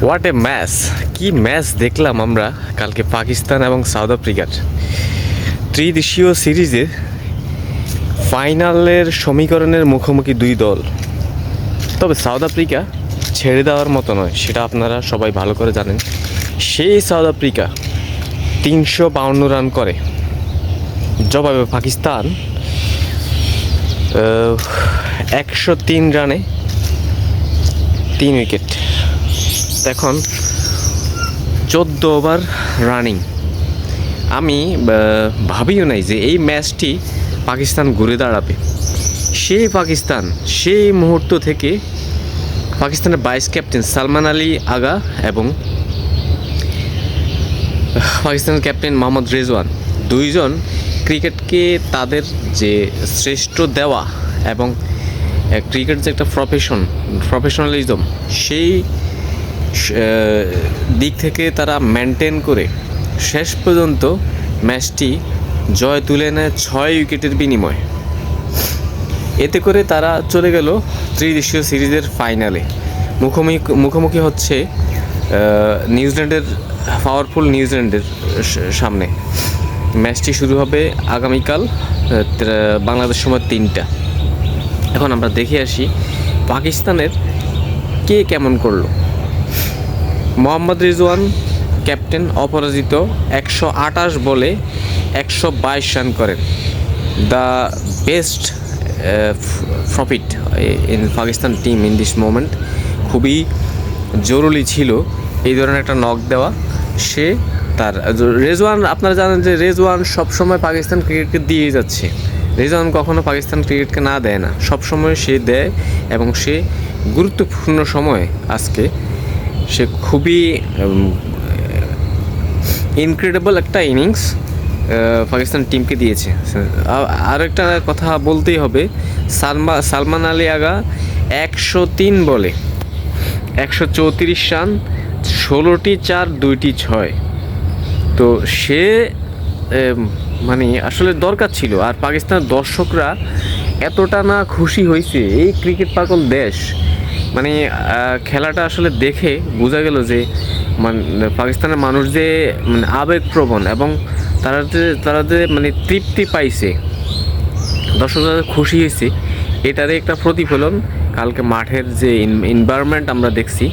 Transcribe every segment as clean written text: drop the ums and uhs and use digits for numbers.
What a match! কি match দেখলাম আমরা কালকে পাকিস্তান এবং সাউথ আফ্রিকার ত্রিদেশীয় সিরিজে ফাইনালের সমীকরণের মুখোমুখি দুই দল। তবে সাউথ আফ্রিকা ছেড়ে দেওয়ার মতো নয়, সেটা আপনারা সবাই ভালো করে জানেন। সেই সাউথ আফ্রিকা 352 রান করে, জবাবে পাকিস্তান 103 রানে 3 উইকেট। এখন 14 ওভার রানিং। আমি ভাবিও নাই যে এই ম্যাচটি পাকিস্তান ঘুরে দাঁড়াবে। সেই পাকিস্তান সেই মুহূর্ত থেকে পাকিস্তানের ভাইস ক্যাপ্টেন সালমান আলী আগা এবং পাকিস্তানের ক্যাপ্টেন মোহাম্মদ রেজওয়ান দুইজন ক্রিকেটকে তাদের যে শ্রেষ্ঠ দেওয়া এবং ক্রিকেট যে একটা প্রফেশনালিজম সেই দিক থেকে তারা মেনটেন করে শেষ পর্যন্ত ম্যাচটি জয় তুলে নেয় 6 উইকেটের বিনিময়ে। এতে করে তারা চলে গেল ত্রিদেশীয় সিরিজের ফাইনালে। মুখোমুখি হচ্ছে নিউজিল্যান্ডের পাওয়ারফুল নিউজিল্যান্ডের সামনে। ম্যাচটি শুরু হবে আগামীকাল বাংলাদেশ সময় 3টা। এখন আমরা দেখে আসি পাকিস্তানের কে কেমন করলো। মোহাম্মদ রিজওয়ান ক্যাপ্টেন অপরাজিত 128 বলে 122 রান করেন। The best profit in Pakistan team in this moment. খুবই জরুরি ছিল এই ধরনের একটা নক দেওয়া। সে তার রেজওয়ান, আপনারা জানেন যে রেজওয়ান সবসময় পাকিস্তান ক্রিকেটকে দিয়ে যাচ্ছে। রেজওয়ান কখনো পাকিস্তান ক্রিকেটকে না দেয় না, সবসময় সে দেয় এবং সে গুরুত্বপূর্ণ সময় আজকে সে খুবই ইনক্রেডিবল একটা ইনিংস পাকিস্তান টিমকে দিয়েছে। আর একটা কথা বলতেই হবে, সালমান আলী আগা 103 বলে 134 রান, 16টি 4 2টি 6। তো সে মানে আসলে দরকার ছিল। আর পাকিস্তানের দর্শকরা এতটা না খুশি হয়েছে, এই ক্রিকেট পাগল দেশ, মানে খেলাটা আসলে দেখে বোঝা গেল যে পাকিস্তানের মানুষ যে মানে আবেগপ্রবণ এবং তারা যে মানে তৃপ্তি পাইছে, দর্শকরা খুশি হয়েছে, এটারই একটা প্রতিফলন কালকে মাঠের যে এনভায়রনমেন্ট আমরা দেখছি,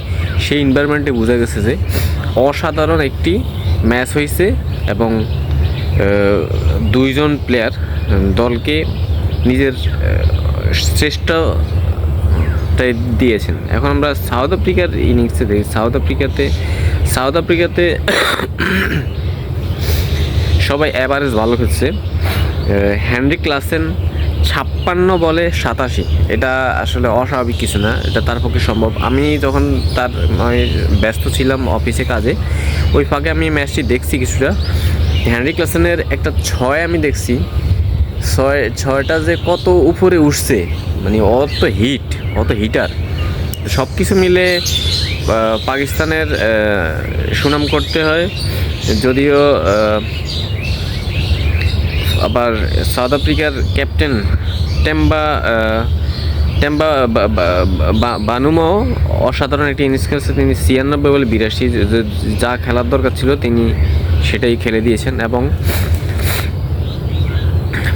সেই এনভায়রনমেন্টে বোঝা গেছে যে অসাধারণ একটি ম্যাচ হয়েছে এবং দুইজন প্লেয়ার দলকে নিজের শ্রেষ্ঠতাই দিয়েছেন। এখন আমরা সাউথ আফ্রিকার ইনিংসে দেখি। সাউথ আফ্রিকাতে সবাই অ্যাভারেজ ভালো খেলছে। হেনরিক ক্লাসেন 56 বলে 87। এটা আসলে অস্বাভাবিক কিছু না, এটা তার পক্ষে সম্ভব। আমি যখন ব্যস্ত ছিলাম অফিসে কাজে, ওই ফাঁকে আমি ম্যাচটি দেখছি কিছুটা। হেনরিক ক্লাসেনের একটা 6 আমি দেখছি, 6টা যে কত উপরে উঠছে, মানে অত হিটার। সব কিছু মিলে পাকিস্তানের সুনাম করতে হয়। যদিও আবার সাউথ আফ্রিকার ক্যাপ্টেন টেম্বা বানুমাও অসাধারণ একটি ইনিংস খেলছে। তিনি 96 বলে 82, যা খেলার দরকার ছিল তিনি সেটাই খেলে দিয়েছেন এবং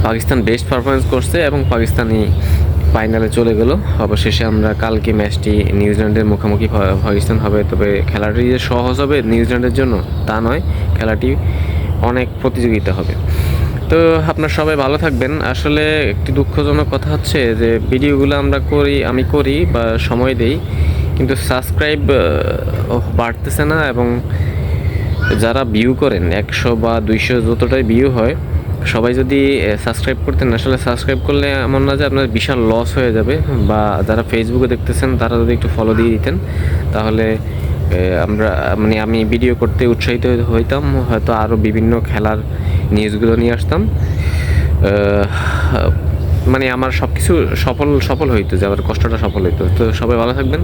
পাকিস্তান বেস্ট পারফরমেন্স করছে এবং পাকিস্তানি ফাইনালে চলে গেল। অবশেষে আমরা কালকে ম্যাচটি নিউজিল্যান্ডের মুখোমুখি পাকিস্তান হবে। তবে খেলাটি যে সহজ হবে নিউজিল্যান্ডের জন্য তা নয়, খেলাটি অনেক প্রতিযোগিতা হবে। তো আপনারা সবাই ভালো থাকবেন। আসলে একটি দুঃখজনক কথা হচ্ছে যে ভিডিওগুলো আমি করি বা সময় দেই, কিন্তু সাবস্ক্রাইব বাড়তেছে না এবং যারা ভিউ করেন 100 বা 200 যতটাই ভিউ হয়, সবাই যদি সাবস্ক্রাইব করতেন। আসলে সাবস্ক্রাইব করলে এমন না যে আপনার বিশাল লস হয়ে যাবে, বা যারা ফেসবুকে দেখতেছেন তারা যদি একটু ফলো দিয়ে দিতেন তাহলে আমি ভিডিও করতে উৎসাহিত হইতাম, হয়তো আরও বিভিন্ন খেলার নিউজগুলো নিয়ে আসতাম। আমার সব কিছু সফল হইতো, যে আমার কষ্টটা সফল হইতো। তো সবাই ভালো থাকবেন,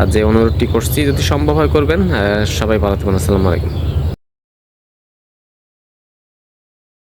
আর যে অনুরোধটি করছি যদি সম্ভব হয় করবেন। সবাই ভালো থাকবেন। আসসালামু আলাইকুম।